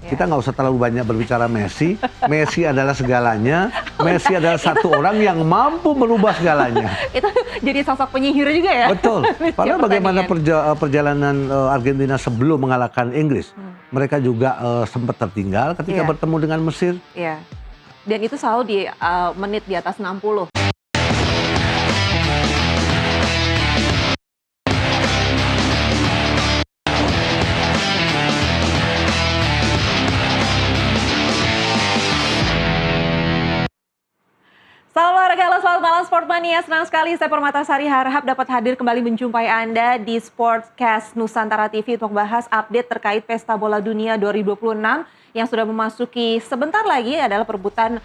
Kita nggak usah terlalu banyak berbicara Messi. Messi adalah segalanya. Messi adalah satu orang yang mampu merubah segalanya. Itu jadi sosok penyihir juga ya? Betul. Padahal bagaimana perjalanan Argentina sebelum mengalahkan Inggris. Mereka juga sempat tertinggal ketika bertemu dengan Mesir. Iya. Dan itu selalu di menit di atas 60. Salam olahraga, halo selamat malam Sportmania. Senang sekali saya Permatasari harap dapat hadir kembali menjumpai Anda di Sportcast Nusantara TV untuk bahas update terkait Pesta Bola Dunia 2026 yang sudah memasuki sebentar lagi adalah perebutan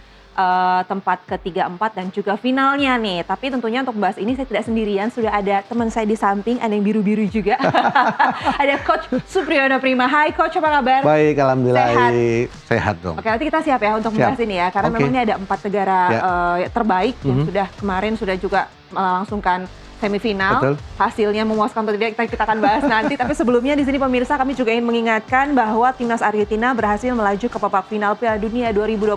tempat ke-3, 4 dan juga finalnya nih. Tapi tentunya untuk membahas ini saya tidak sendirian, sudah ada teman saya di samping, ada yang biru-biru juga. Ada Coach Supriyono Prima. Hai Coach, apa kabar? Baik, alhamdulillah. Sehat dong. Oke, nanti kita siap ya untuk membahas ini ya, karena memang ini ada 4 negara terbaik yang kemarin sudah juga melangsungkan semifinal. Betul. Hasilnya memuaskan atau tidak kita akan bahas nanti. Tapi sebelumnya di sini pemirsa kami juga ingin mengingatkan bahwa timnas Argentina berhasil melaju ke babak final Piala Dunia 2026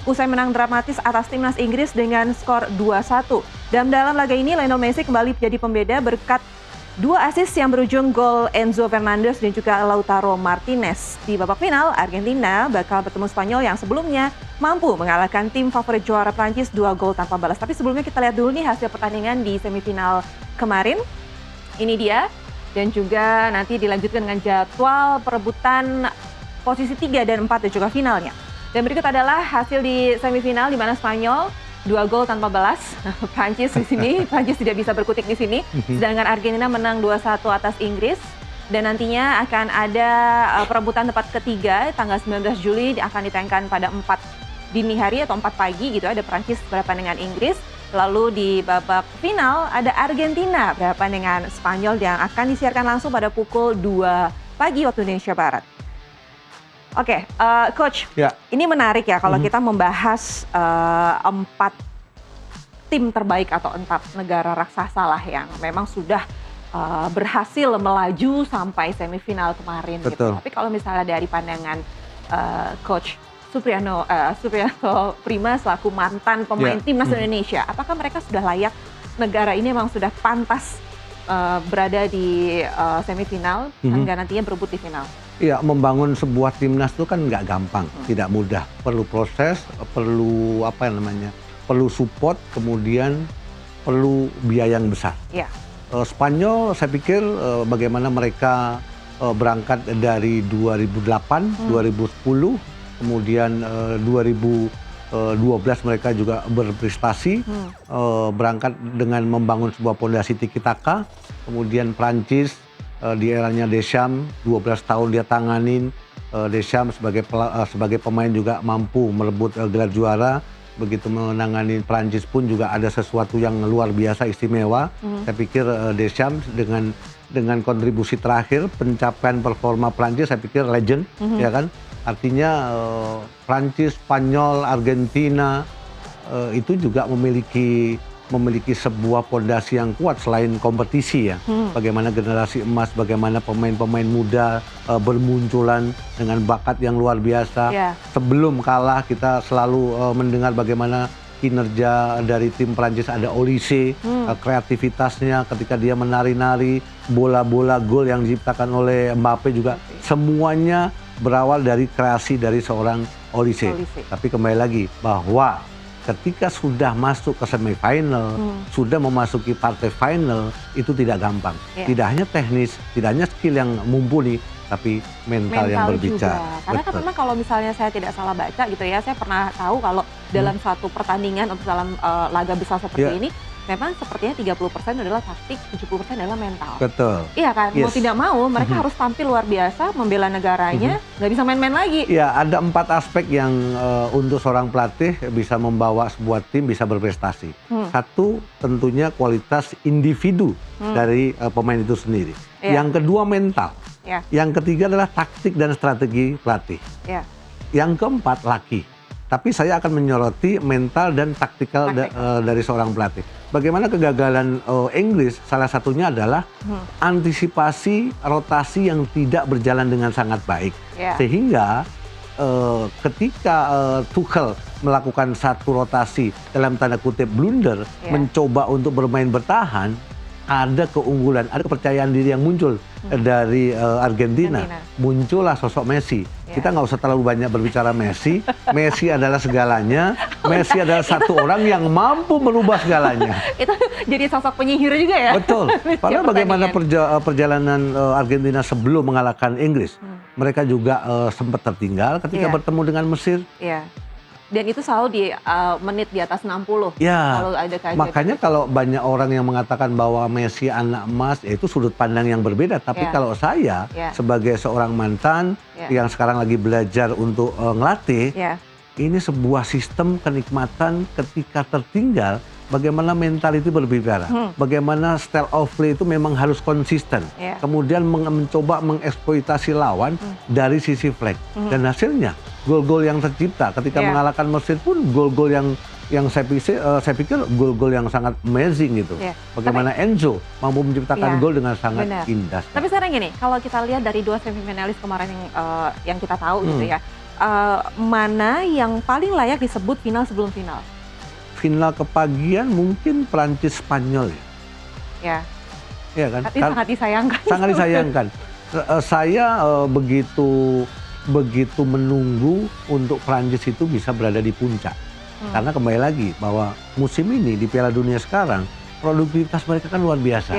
usai menang dramatis atas timnas Inggris dengan skor 2-1. Dan dalam laga ini Lionel Messi kembali menjadi pembeda berkat 2 assist yang berujung gol Enzo Fernandez dan juga Lautaro Martinez. Di babak final, Argentina bakal bertemu Spanyol yang sebelumnya mampu mengalahkan tim favorit juara Prancis 2 gol tanpa balas. Tapi sebelumnya kita lihat dulu nih hasil pertandingan di semifinal kemarin. Ini dia. Dan juga nanti dilanjutkan dengan jadwal perebutan posisi 3 dan 4 dan juga finalnya. Dan berikut adalah hasil di semifinal di mana Spanyol 2 gol tanpa balas. Prancis di sini, Prancis tidak bisa berkutik di sini. Sedangkan Argentina menang 2-1 atas Inggris. Dan nantinya akan ada perebutan tempat ketiga tanggal 19 Juli akan ditayangkan pada 4 dini hari atau 4 pagi gitu. Ada Prancis berhadapan dengan Inggris. Lalu di babak final ada Argentina berhadapan dengan Spanyol yang akan disiarkan langsung pada pukul 2 pagi waktu Indonesia Barat. Oke, Coach, ini menarik ya kalau kita membahas 4 tim terbaik atau 4 negara raksasa lah yang memang sudah berhasil melaju sampai semifinal kemarin. Gitu. Tapi kalau misalnya dari pandangan Coach Supriyono Prima selaku mantan pemain timnas Indonesia, apakah mereka sudah layak, negara ini memang sudah pantas berada di semifinal hingga nantinya berebut di final? Iya, membangun sebuah timnas itu kan nggak gampang, tidak mudah. Perlu proses, perlu perlu support, kemudian perlu biaya yang besar. Spanyol, saya pikir bagaimana mereka berangkat dari 2008, 2010, kemudian 2012 mereka juga berprestasi, berangkat dengan membangun sebuah fondasi tiki-taka, kemudian Prancis di eranya Deschamps, 12 tahun dia tanganin. Deschamps sebagai pemain juga mampu merebut gelar juara. Begitu menangani Prancis pun juga ada sesuatu yang luar biasa istimewa. Saya pikir Deschamps dengan kontribusi terakhir pencapaian performa Prancis, saya pikir legend, ya kan? Artinya Prancis, Spanyol, Argentina itu juga memiliki sebuah fondasi yang kuat selain kompetisi ya. Bagaimana generasi emas, bagaimana pemain-pemain muda bermunculan dengan bakat yang luar biasa. Sebelum kalah kita selalu mendengar bagaimana kinerja dari tim Prancis, ada Olise, kreativitasnya ketika dia menari-nari, bola-bola gol yang diciptakan oleh Mbappe juga semuanya berawal dari kreasi dari seorang Olise. Tapi kembali lagi bahwa ketika sudah masuk ke semifinal, sudah memasuki partai final, itu tidak gampang. Tidak hanya teknis, tidak hanya skill yang mumpuni, tapi mental yang berbicara. Juga. Karena kan memang kalau misalnya saya tidak salah baca gitu ya, saya pernah tahu kalau dalam suatu pertandingan atau dalam laga besar seperti ini, memang sepertinya 30% adalah taktik, 70% adalah mental. Betul. Iya kan, mau tidak mau mereka harus tampil luar biasa, membela negaranya, nggak bisa main-main lagi. Ya, ada 4 aspek yang untuk seorang pelatih bisa membawa sebuah tim bisa berprestasi. Satu, tentunya kualitas individu dari pemain itu sendiri. Yang kedua, mental. Yang ketiga adalah taktik dan strategi pelatih. Yang keempat, laki. Tapi saya akan menyoroti mental dan taktikal dari seorang pelatih. Bagaimana kegagalan Inggris, salah satunya adalah antisipasi rotasi yang tidak berjalan dengan sangat baik. Sehingga ketika Tuchel melakukan satu rotasi dalam tanda kutip blunder, mencoba untuk bermain bertahan, ada keunggulan, ada kepercayaan diri yang muncul dari Argentina. Muncullah sosok Messi. Kita nggak usah terlalu banyak berbicara Messi. Messi adalah segalanya. Messi adalah satu orang yang mampu merubah segalanya. Itu jadi sosok penyihir juga ya? Betul. Padahal bagaimana perjalanan Argentina sebelum mengalahkan Inggris. Mereka juga sempat tertinggal ketika bertemu dengan Mesir. Dan itu selalu di menit di atas 60. Ya, kalau ada makanya kalau banyak orang yang mengatakan bahwa Messi anak emas, itu sudut pandang yang berbeda. Tapi kalau saya sebagai seorang mantan yang sekarang lagi belajar untuk ngelatih, ini sebuah sistem kenikmatan ketika tertinggal. Bagaimana mentality berbicara, bagaimana style of play itu memang harus konsisten. Kemudian mencoba mengeksploitasi lawan dari sisi flank. Dan hasilnya gol-gol yang tercipta ketika mengalahkan Mesir pun gol-gol yang saya pikir gol-gol yang sangat amazing gitu. Bagaimana Enzo mampu menciptakan gol dengan sangat indah. Tapi sekarang gini, kalau kita lihat dari dua semifinalis kemarin yang kita tahu gitu ya, mana yang paling layak disebut final sebelum final? Final kepagian mungkin Prancis Spanyol ya. Iya kan? Tapi sangat disayangkan. Sangat disayangkan. Saya begitu menunggu untuk Prancis itu bisa berada di puncak. Karena kembali lagi bahwa musim ini di Piala Dunia sekarang produktivitas mereka kan luar biasa.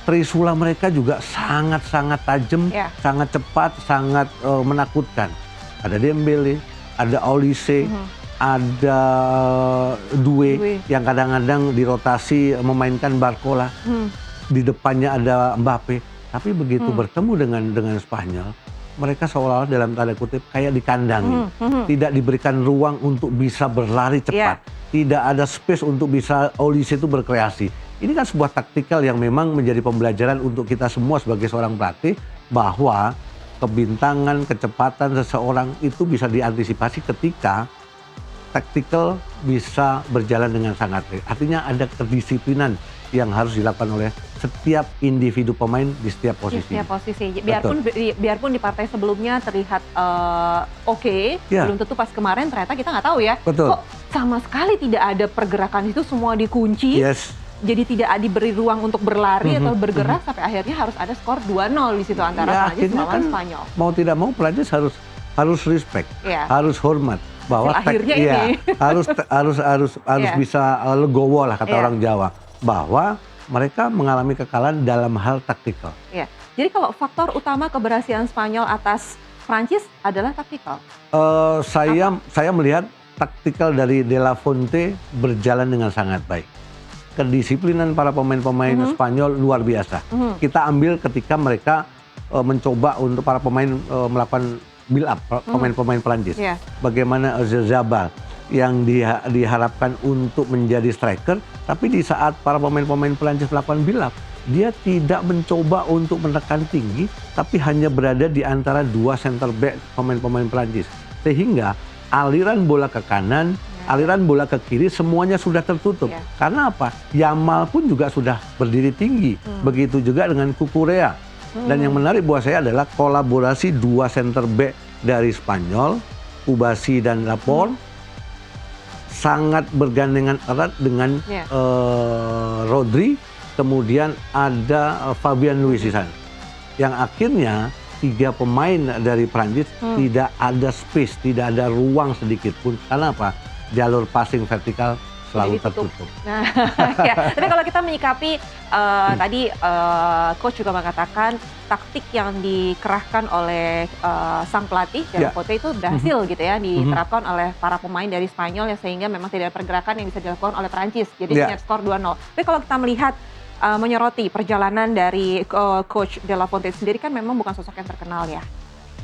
Trisula mereka juga sangat-sangat tajam, sangat cepat, sangat menakutkan. Ada Dembele, ada Olise, ada Due yang kadang-kadang dirotasi memainkan Barcola. Di depannya ada Mbappe. Tapi begitu bertemu dengan Spanyol, mereka seolah-olah dalam tanda kutip kayak dikandangin. Tidak diberikan ruang untuk bisa berlari cepat. Tidak ada space untuk bisa Olise itu berkreasi. Ini kan sebuah taktikal yang memang menjadi pembelajaran untuk kita semua sebagai seorang pelatih, bahwa kebintangan, kecepatan seseorang itu bisa diantisipasi ketika taktikal bisa berjalan dengan sangat baik. Artinya ada kedisiplinan yang harus dilakukan oleh setiap individu pemain di setiap posisi. Di setiap posisi. Biarpun di partai sebelumnya terlihat oke, belum tentu pas kemarin ternyata kita nggak tahu ya. Kok sama sekali tidak ada pergerakan, itu semua dikunci. Jadi tidak diberi ruang untuk berlari atau bergerak sampai akhirnya harus ada skor 2-0 di situ antara Prancis melawan Spanyol. Mau tidak mau Prancis harus respect, harus hormat. Bahwa harus bisa legowo lah kata orang Jawa, bahwa mereka mengalami kekalahan dalam hal taktikal. Jadi kalau faktor utama keberhasilan Spanyol atas Prancis adalah taktikal. Saya melihat taktikal dari De La Fuente berjalan dengan sangat baik. Kedisiplinan para pemain-pemain Spanyol luar biasa. Kita ambil ketika mereka mencoba untuk para pemain melakukan build up pemain-pemain Perancis. Bagaimana Oyarzabal yang diharapkan untuk menjadi striker, tapi di saat para pemain-pemain Perancis melakukan build up, dia tidak mencoba untuk menekan tinggi, tapi hanya berada di antara dua center back pemain-pemain Perancis. Sehingga aliran bola ke kanan, aliran bola ke kiri semuanya sudah tertutup. Karena apa? Yamal pun juga sudah berdiri tinggi. Begitu juga dengan Cucurella. Dan yang menarik buat saya adalah kolaborasi dua center back dari Spanyol, Kubasi dan Laporte, sangat bergandengan erat dengan Rodri, kemudian ada Fabian Ruiz di sana. Yang akhirnya tiga pemain dari Prancis tidak ada space, tidak ada ruang sedikit pun. Karena apa? Jalur passing vertikal selalu tertutup. Nah, tapi kalau kita menyikapi tadi coach juga mengatakan taktik yang dikerahkan oleh sang pelatih De La Fuente itu berhasil gitu ya diterapkan oleh para pemain dari Spanyol, ya, sehingga memang tidak ada pergerakan yang bisa dilakukan oleh Prancis. Jadi net skor 2-0. Tapi kalau kita melihat menyoroti perjalanan dari coach De La Fuente sendiri, kan memang bukan sosok yang terkenal ya.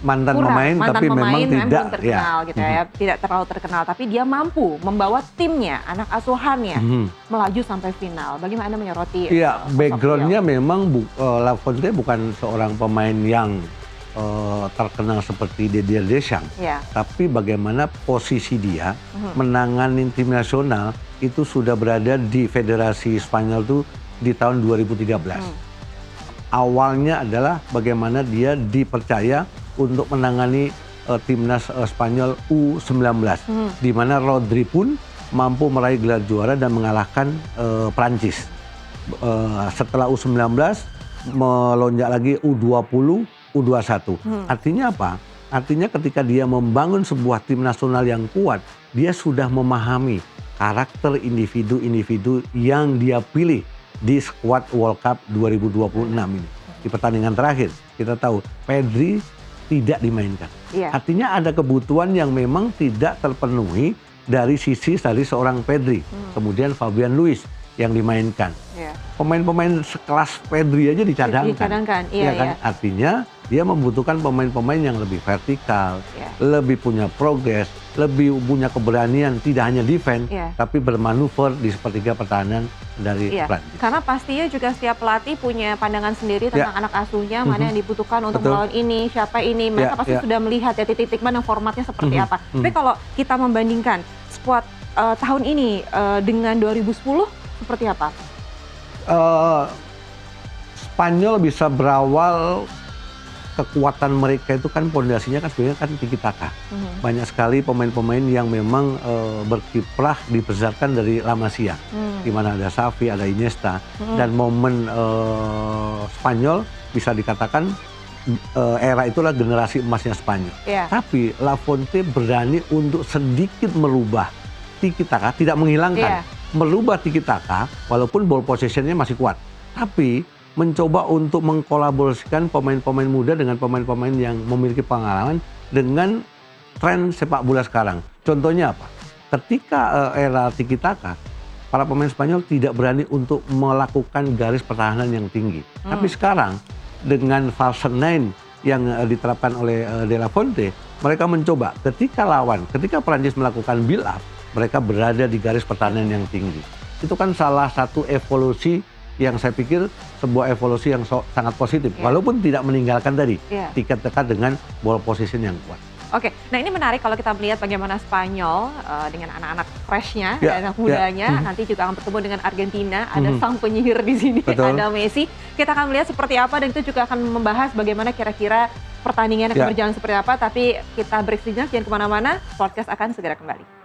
Mantan pemain memang tidak terkenal gitu ya, tidak terlalu terkenal, tapi dia mampu membawa timnya, anak asuhannya melaju sampai final. Bagaimana menyoroti? Iya, backgroundnya memang La Fuente bukan seorang pemain yang terkenal seperti Didier Deschamps, tapi bagaimana posisi dia menangani tim nasional itu sudah berada di Federasi Spanyol tuh di tahun 2013. Awalnya adalah bagaimana dia dipercaya untuk menangani timnas Spanyol U19, di mana Rodri pun mampu meraih gelar juara dan mengalahkan Prancis. Setelah U19 melonjak lagi U20, U21. Artinya apa? Artinya ketika dia membangun sebuah tim nasional yang kuat, dia sudah memahami karakter individu-individu yang dia pilih di skuad World Cup 2026 ini. Di pertandingan terakhir kita tahu Pedri tidak dimainkan. Artinya ada kebutuhan yang memang tidak terpenuhi dari sisi seorang Pedri. Kemudian Fabian Ruiz yang dimainkan. Pemain-pemain sekelas Pedri aja dicadangkan. Iya kan? Artinya dia membutuhkan pemain-pemain yang lebih vertikal, lebih punya progres, lebih punya keberanian, tidak hanya defense, tapi bermanuver di sepertiga pertahanan dari Prancis. Karena pastinya juga setiap pelatih punya pandangan sendiri tentang anak asuhnya, mana yang dibutuhkan untuk melawan ini, siapa ini. Mereka pasti sudah melihat ya titik-titik mana formatnya seperti apa. Tapi kalau kita membandingkan skuad tahun ini dengan 2010, seperti apa? Spanyol bisa berawal, kekuatan mereka itu kan pondasinya kan sebenarnya kan tiki taka. Banyak sekali pemain-pemain yang memang berkiprah dibesarkan dari La Masia, di mana ada Xavi, ada Iniesta, dan momen Spanyol bisa dikatakan era itulah generasi emasnya Spanyol. Tapi La Fuente berani untuk sedikit merubah tiki taka, tidak menghilangkan, merubah tiki taka, walaupun ball possession-nya masih kuat, tapi mencoba untuk mengkolaborasikan pemain-pemain muda dengan pemain-pemain yang memiliki pengalaman dengan tren sepak bola sekarang. Contohnya apa? Ketika era tiki taka, para pemain Spanyol tidak berani untuk melakukan garis pertahanan yang tinggi. Tapi sekarang dengan false nine yang diterapkan oleh De La Fuente, mereka mencoba ketika Prancis melakukan build up, mereka berada di garis pertahanan yang tinggi. Itu kan salah satu evolusi yang saya pikir sebuah evolusi yang sangat positif, walaupun tidak meninggalkan tadi tiket dekat dengan ball position yang kuat. Oke, nah ini menarik kalau kita melihat bagaimana Spanyol dengan anak-anak freshnya, anak mudanya, nanti juga akan bertemu dengan Argentina, ada sang penyihir di sini, ada Messi. Kita akan melihat seperti apa dan itu juga akan membahas bagaimana kira-kira pertandingan akan berjalan seperti apa. Tapi kita break sejenak, jangan kemana-mana, podcast akan segera kembali.